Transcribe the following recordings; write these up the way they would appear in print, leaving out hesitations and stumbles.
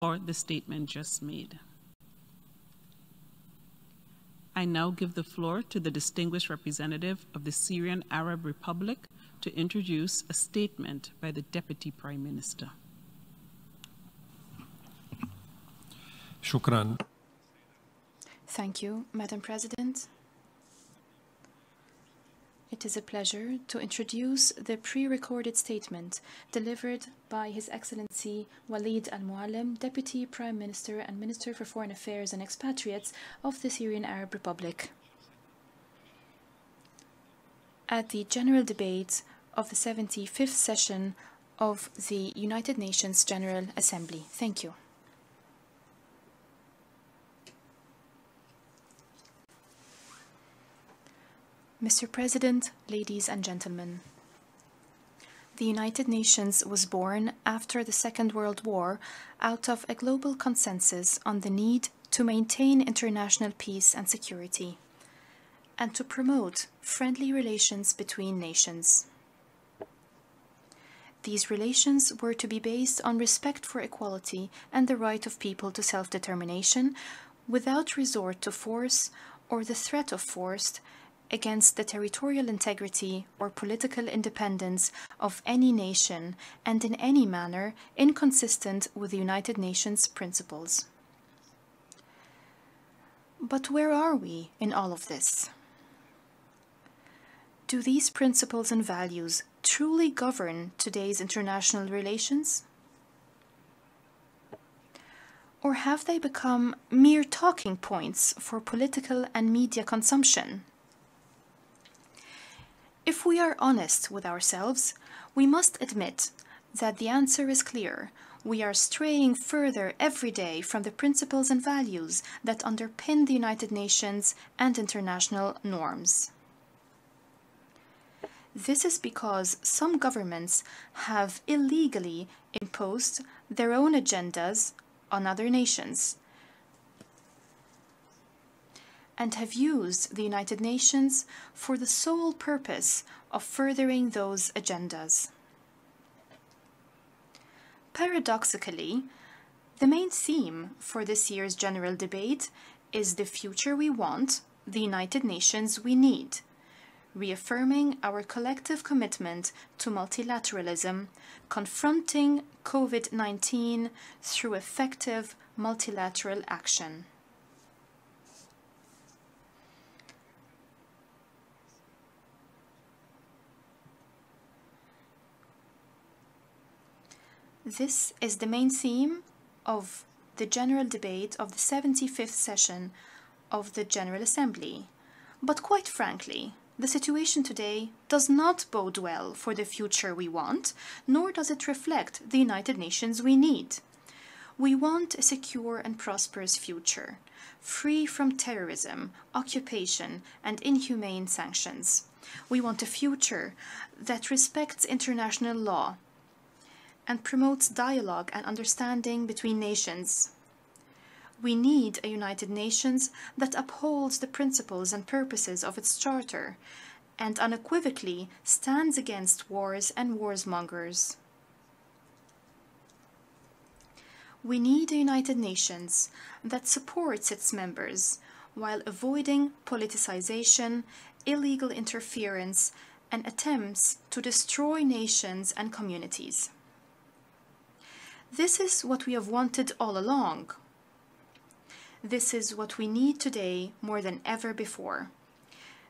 for the statement just made. I now give the floor to the distinguished representative of the Syrian Arab Republic to introduce a statement by the Deputy Prime Minister. Shukran. Thank you, Madam President. It is a pleasure to introduce the pre-recorded statement delivered by His Excellency Walid al-Mualem, Deputy Prime Minister and Minister for Foreign Affairs and Expatriates of the Syrian Arab Republic, at the general debate of the 75th session of the United Nations General Assembly. Thank you. Mr. President, ladies and gentlemen, the United Nations was born after the Second World War out of a global consensus on the need to maintain international peace and security and to promote friendly relations between nations. These relations were to be based on respect for equality and the right of people to self-determination without resort to force or the threat of force against the territorial integrity or political independence of any nation and in any manner inconsistent with the United Nations principles. But where are we in all of this? Do these principles and values truly govern today's international relations? Or have they become mere talking points for political and media consumption? If we are honest with ourselves, we must admit that the answer is clear. We are straying further every day from the principles and values that underpin the United Nations and international norms. This is because some governments have illegally imposed their own agendas on other nations and have used the United Nations for the sole purpose of furthering those agendas. Paradoxically, the main theme for this year's general debate is the future we want, the United Nations we need, reaffirming our collective commitment to multilateralism, confronting COVID-19 through effective multilateral action. This is the main theme of the general debate of the 75th session of the General Assembly. But quite frankly, the situation today does not bode well for the future we want, nor does it reflect the United Nations we need. We want a secure and prosperous future, free from terrorism, occupation, and inhumane sanctions. We want a future that respects international law and promotes dialogue and understanding between nations. We need a United Nations that upholds the principles and purposes of its charter and unequivocally stands against wars and warmongers. We need a United Nations that supports its members while avoiding politicization, illegal interference, and attempts to destroy nations and communities. This is what we have wanted all along. This is what we need today more than ever before.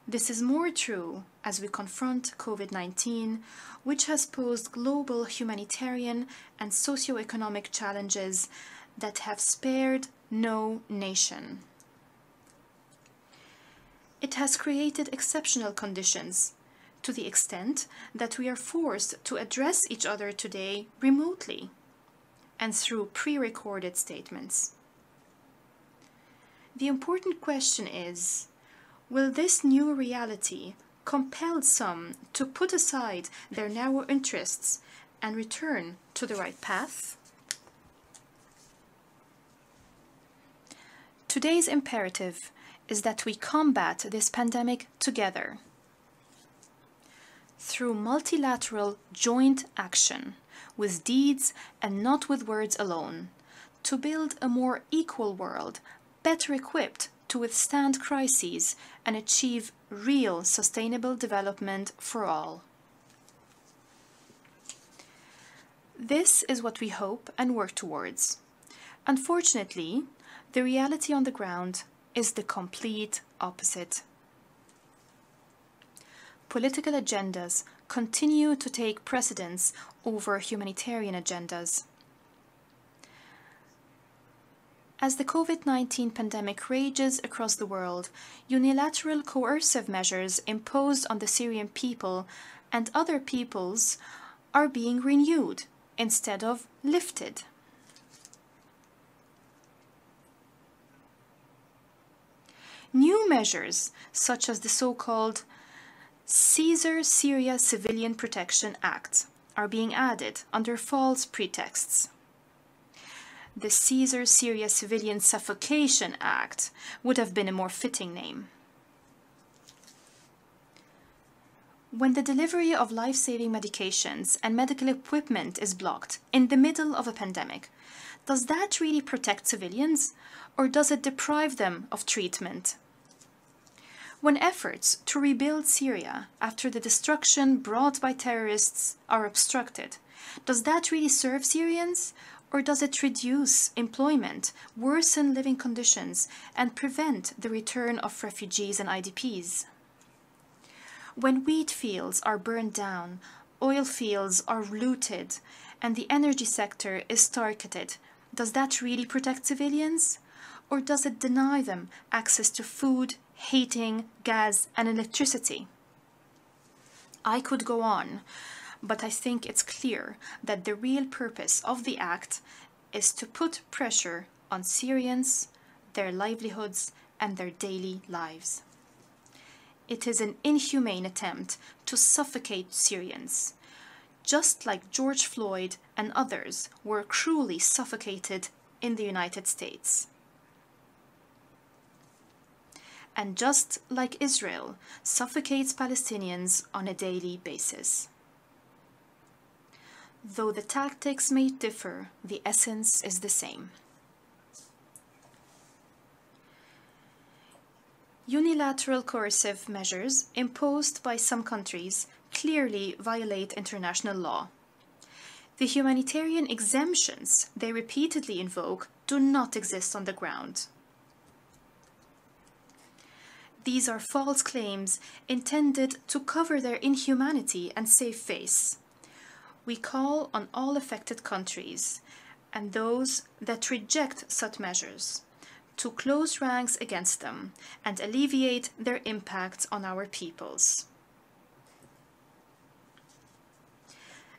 This is more true as we confront COVID-19, which has posed global humanitarian and socio-economic challenges that have spared no nation. It has created exceptional conditions to the extent that we are forced to address each other today remotely and through pre-recorded statements. The important question is, will this new reality compel some to put aside their narrow interests and return to the right path? Today's imperative is that we combat this pandemic together through multilateral joint action with deeds and not with words alone, to build a more equal world, better equipped to withstand crises and achieve real sustainable development for all. This is what we hope and work towards. Unfortunately, the reality on the ground is the complete opposite. Political agendas continue to take precedence over humanitarian agendas. As the COVID-19 pandemic rages across the world, unilateral coercive measures imposed on the Syrian people and other peoples are being renewed instead of lifted. New measures, such as the so-called Syria Civilian Protection Act, are being added under false pretexts. The Syria Civilian Suffocation Act would have been a more fitting name. When the delivery of life-saving medications and medical equipment is blocked in the middle of a pandemic, does that really protect civilians, or does it deprive them of treatment? When efforts to rebuild Syria after the destruction brought by terrorists are obstructed, does that really serve Syrians, or does it reduce employment, worsen living conditions, and prevent the return of refugees and IDPs? When wheat fields are burned down, oil fields are looted, and the energy sector is targeted, does that really protect civilians? Or does it deny them access to food, heating, gas, and electricity? I could go on, but I think it's clear that the real purpose of the act is to put pressure on Syrians, their livelihoods, and their daily lives. It is an inhumane attempt to suffocate Syrians, just like George Floyd and others were cruelly suffocated in the United States. And just like Israel suffocates Palestinians on a daily basis. Though the tactics may differ, the essence is the same. Unilateral coercive measures imposed by some countries clearly violate international law. The humanitarian exemptions they repeatedly invoke do not exist on the ground. These are false claims intended to cover their inhumanity and save face. We call on all affected countries and those that reject such measures to close ranks against them and alleviate their impact on our peoples.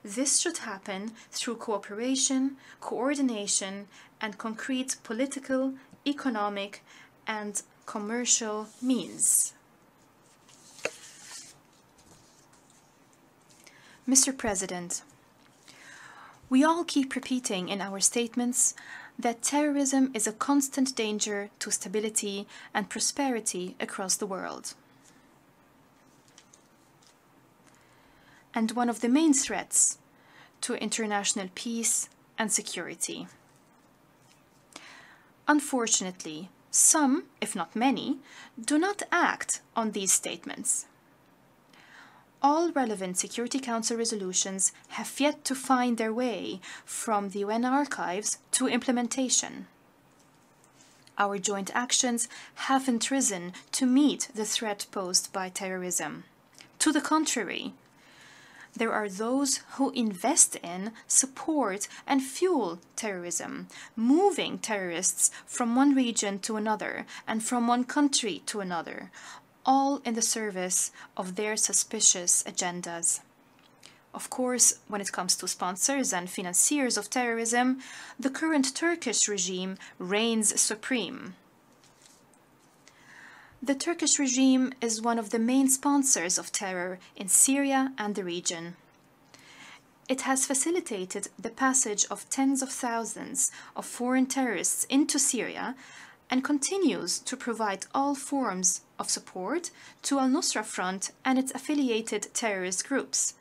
This should happen through cooperation, coordination, and concrete political, economic, and commercial means. Mr. President, we all keep repeating in our statements that terrorism is a constant danger to stability and prosperity across the world, and one of the main threats to international peace and security. Unfortunately, some, if not many, do not act on these statements. All relevant Security Council resolutions have yet to find their way from the UN archives to implementation. Our joint actions haven't risen to meet the threat posed by terrorism. To the contrary, there are those who invest in, support, and fuel terrorism, moving terrorists from one region to another and from one country to another, all in the service of their suspicious agendas. Of course, when it comes to sponsors and financiers of terrorism, the current Turkish regime reigns supreme. The Turkish regime is one of the main sponsors of terror in Syria and the region. It has facilitated the passage of tens of thousands of foreign terrorists into Syria and continues to provide all forms of support to Al-Nusra Front and its affiliated terrorist groups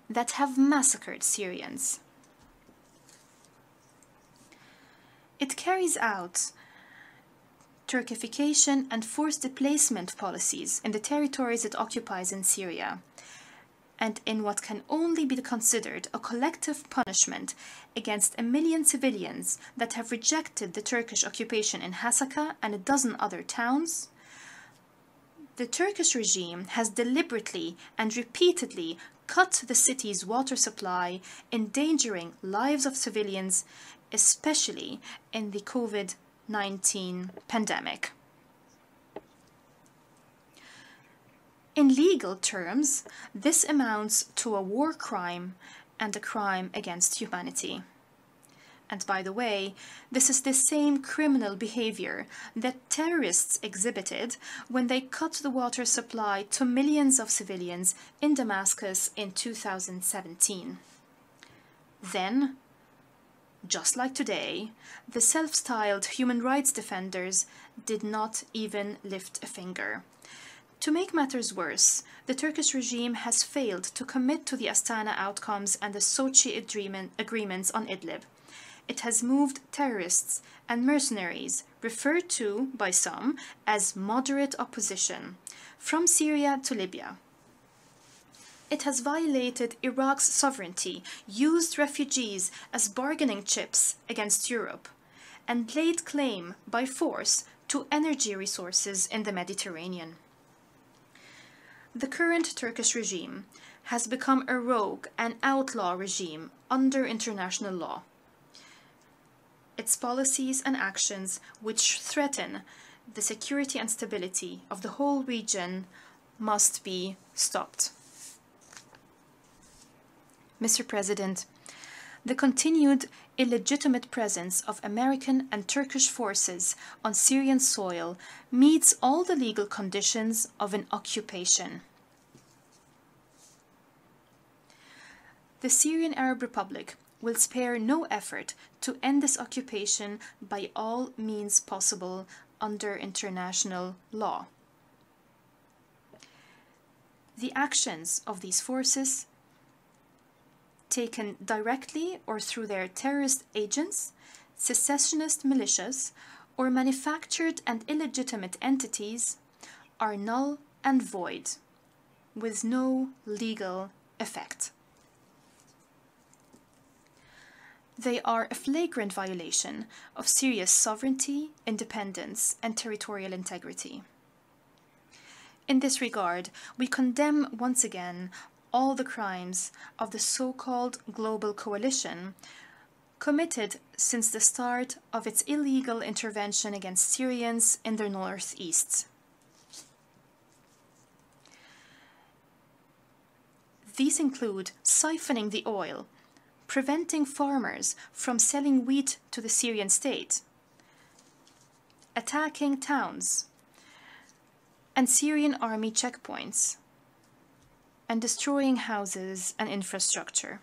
that have massacred Syrians. It carries out Turkification and forced displacement policies in the territories it occupies in Syria, and in what can only be considered a collective punishment against 1 million civilians that have rejected the Turkish occupation in Hasaka and a dozen other towns. The Turkish regime has deliberately and repeatedly cut the city's water supply, endangering lives of civilians, especially in the COVID-19 pandemic. In legal terms, this amounts to a war crime and a crime against humanity. And by the way, this is the same criminal behavior that terrorists exhibited when they cut the water supply to millions of civilians in Damascus in 2017. Then, just like today, the self-styled human rights defenders did not even lift a finger. To make matters worse, the Turkish regime has failed to commit to the Astana outcomes and the Sochi agreements on Idlib. It has moved terrorists and mercenaries, referred to by some as moderate opposition, from Syria to Libya. It has violated Iraq's sovereignty, used refugees as bargaining chips against Europe, and laid claim by force to energy resources in the Mediterranean. The current Turkish regime has become a rogue and outlaw regime under international law. Its policies and actions, which threaten the security and stability of the whole region, must be stopped. Mr. President, the continued illegitimate presence of American and Turkish forces on Syrian soil meets all the legal conditions of an occupation. The Syrian Arab Republic will spare no effort to end this occupation by all means possible under international law. The actions of these forces, taken directly or through their terrorist agents, secessionist militias, or manufactured and illegitimate entities, are null and void, with no legal effect. They are a flagrant violation of Syria's sovereignty, independence, and territorial integrity. In this regard, we condemn once again all the crimes of the so-called global coalition committed since the start of its illegal intervention against Syrians in the northeast. These include siphoning the oil, preventing farmers from selling wheat to the Syrian state, attacking towns and Syrian army checkpoints, and destroying houses and infrastructure.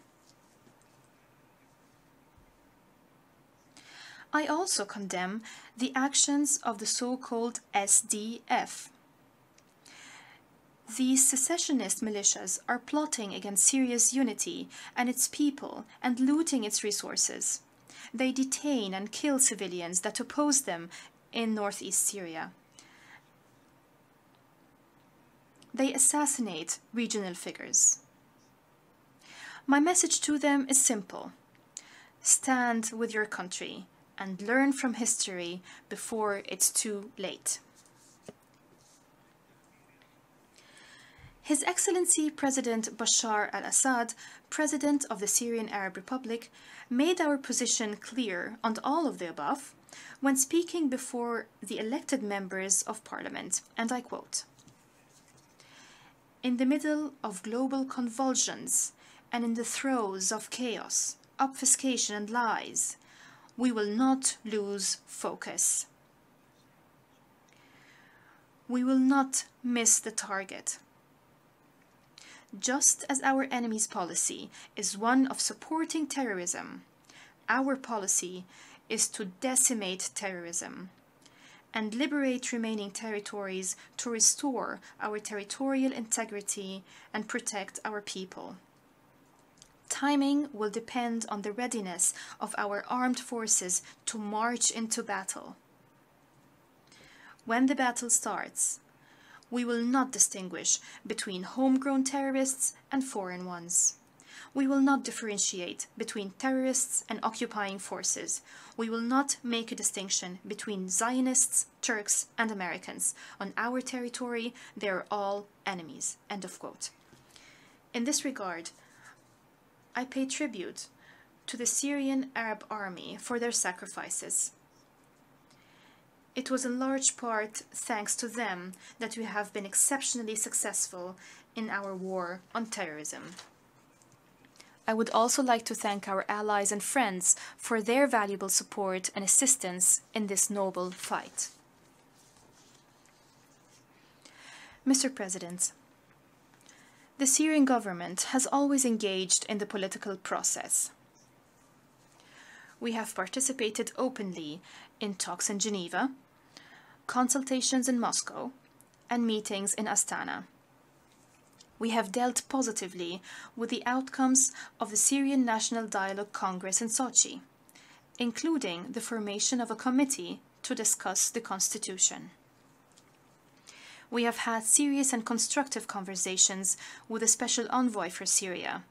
I also condemn the actions of the so-called SDF. These secessionist militias are plotting against Syria's unity and its people and looting its resources. They detain and kill civilians that oppose them in northeast Syria. They assassinate regional figures. My message to them is simple. Stand with your country and learn from history before it's too late. His Excellency President Bashar al-Assad, President of the Syrian Arab Republic, made our position clear on all of the above when speaking before the elected members of Parliament, and I quote, "In the middle of global convulsions and in the throes of chaos, obfuscation and lies, we will not lose focus. We will not miss the target. Just as our enemy's policy is one of supporting terrorism, our policy is to decimate terrorism and liberate remaining territories to restore our territorial integrity and protect our people. Timing will depend on the readiness of our armed forces to march into battle. When the battle starts, we will not distinguish between homegrown terrorists and foreign ones. We will not differentiate between terrorists and occupying forces. We will not make a distinction between Zionists, Turks, and Americans. On our territory, they are all enemies." End of quote. In this regard, I pay tribute to the Syrian Arab army for their sacrifices. It was in large part thanks to them that we have been exceptionally successful in our war on terrorism. I would also like to thank our allies and friends for their valuable support and assistance in this noble fight. Mr. President, the Syrian government has always engaged in the political process. We have participated openly in talks in Geneva, consultations in Moscow, and meetings in Astana. We have dealt positively with the outcomes of the Syrian National Dialogue Congress in Sochi, including the formation of a committee to discuss the constitution. We have had serious and constructive conversations with the Special Envoy for Syria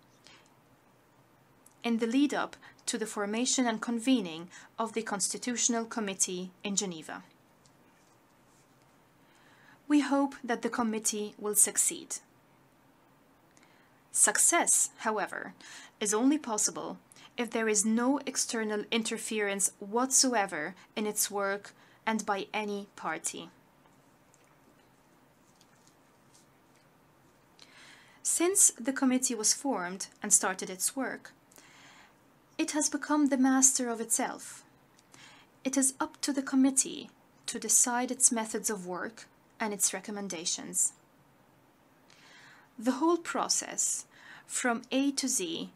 in the lead-up to the formation and convening of the Constitutional Committee in Geneva. We hope that the committee will succeed. Success, however, is only possible if there is no external interference whatsoever in its work and by any party. Since the committee was formed and started its work, it has become the master of itself. It is up to the committee to decide its methods of work and its recommendations. The whole process, from A to Z,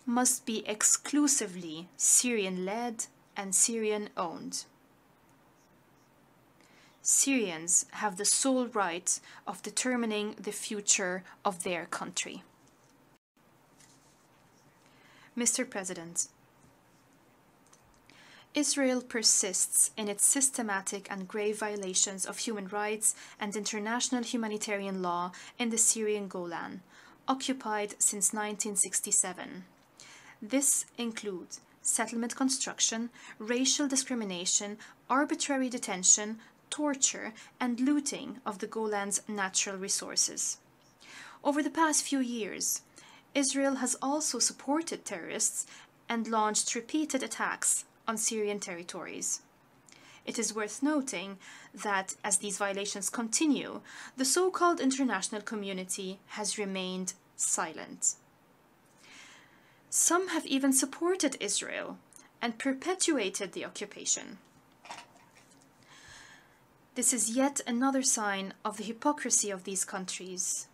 must be exclusively Syrian-led and Syrian-owned. Syrians have the sole right of determining the future of their country. Mr. President, Israel persists in its systematic and grave violations of human rights and international humanitarian law in the Syrian Golan, occupied since 1967. This includes settlement construction, racial discrimination, arbitrary detention, torture, and looting of the Golan's natural resources. Over the past few years, Israel has also supported terrorists and launched repeated attacks on Syrian territories. It is worth noting that as these violations continue, the so-called international community has remained silent. Some have even supported Israel and perpetuated the occupation. This is yet another sign of the hypocrisy of these countries,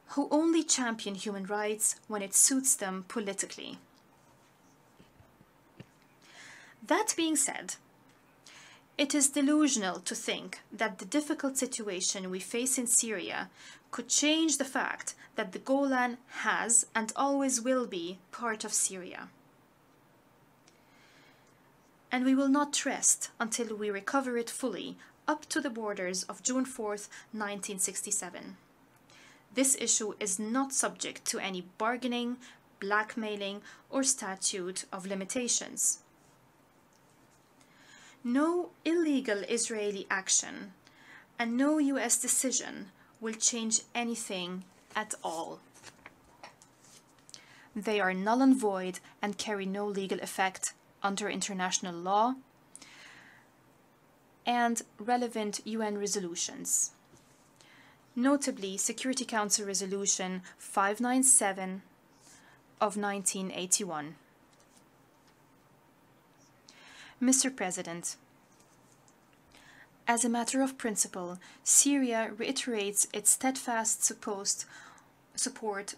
who only champion human rights when it suits them politically. That being said, it is delusional to think that the difficult situation we face in Syria could change the fact that the Golan has and always will be part of Syria. And we will not rest until we recover it fully up to the borders of June 4th, 1967. This issue is not subject to any bargaining, blackmailing, or statute of limitations. No illegal Israeli action and no US decision will change anything at all. They are null and void and carry no legal effect under international law and relevant UN resolutions, notably Security Council Resolution 597 of 1981. Mr. President, as a matter of principle, Syria reiterates its steadfast support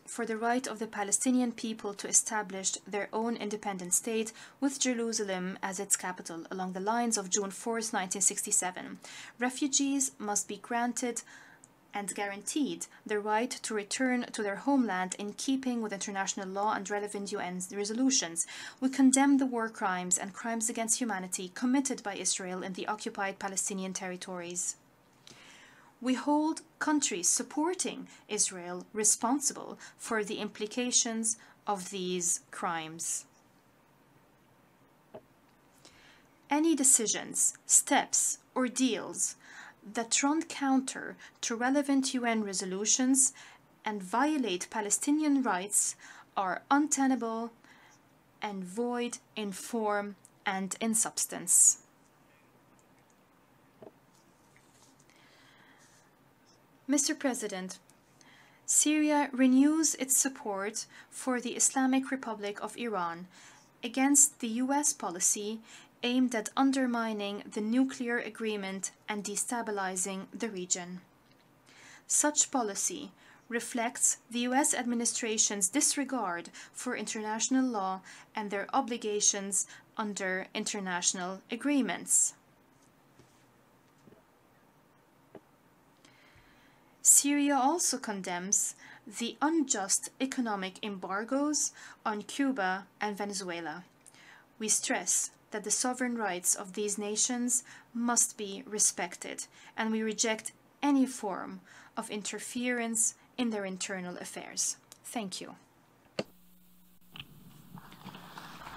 for the right of the Palestinian people to establish their own independent state with Jerusalem as its capital along the lines of June 4, 1967. Refugees must be granted and guaranteed the right to return to their homeland in keeping with international law and relevant UN resolutions. We condemn the war crimes and crimes against humanity committed by Israel in the occupied Palestinian territories. We hold countries supporting Israel responsible for the implications of these crimes. Any decisions, steps, or deals that run counter to relevant UN resolutions and violate Palestinian rights are untenable and void in form and in substance. Mr. President, Syria renews its support for the Islamic Republic of Iran against the US policy aimed at undermining the nuclear agreement and destabilizing the region. Such policy reflects the US administration's disregard for international law and their obligations under international agreements. Syria also condemns the unjust economic embargoes on Cuba and Venezuela. We stress that the sovereign rights of these nations must be respected, and we reject any form of interference in their internal affairs. Thank you.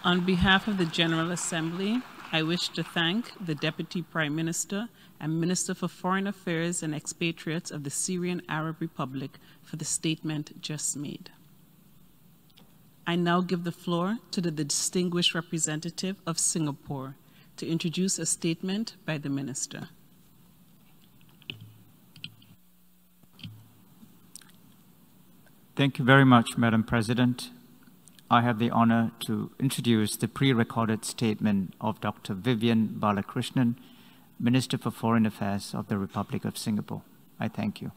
On behalf of the General Assembly, I wish to thank the Deputy Prime Minister and Minister for Foreign Affairs and Expatriates of the Syrian Arab Republic for the statement just made. I now give the floor to the distinguished representative of Singapore to introduce a statement by the Minister. Thank you very much, Madam President. I have the honor to introduce the pre-recorded statement of Dr. Vivian Balakrishnan, Minister for Foreign Affairs of the Republic of Singapore. I thank you.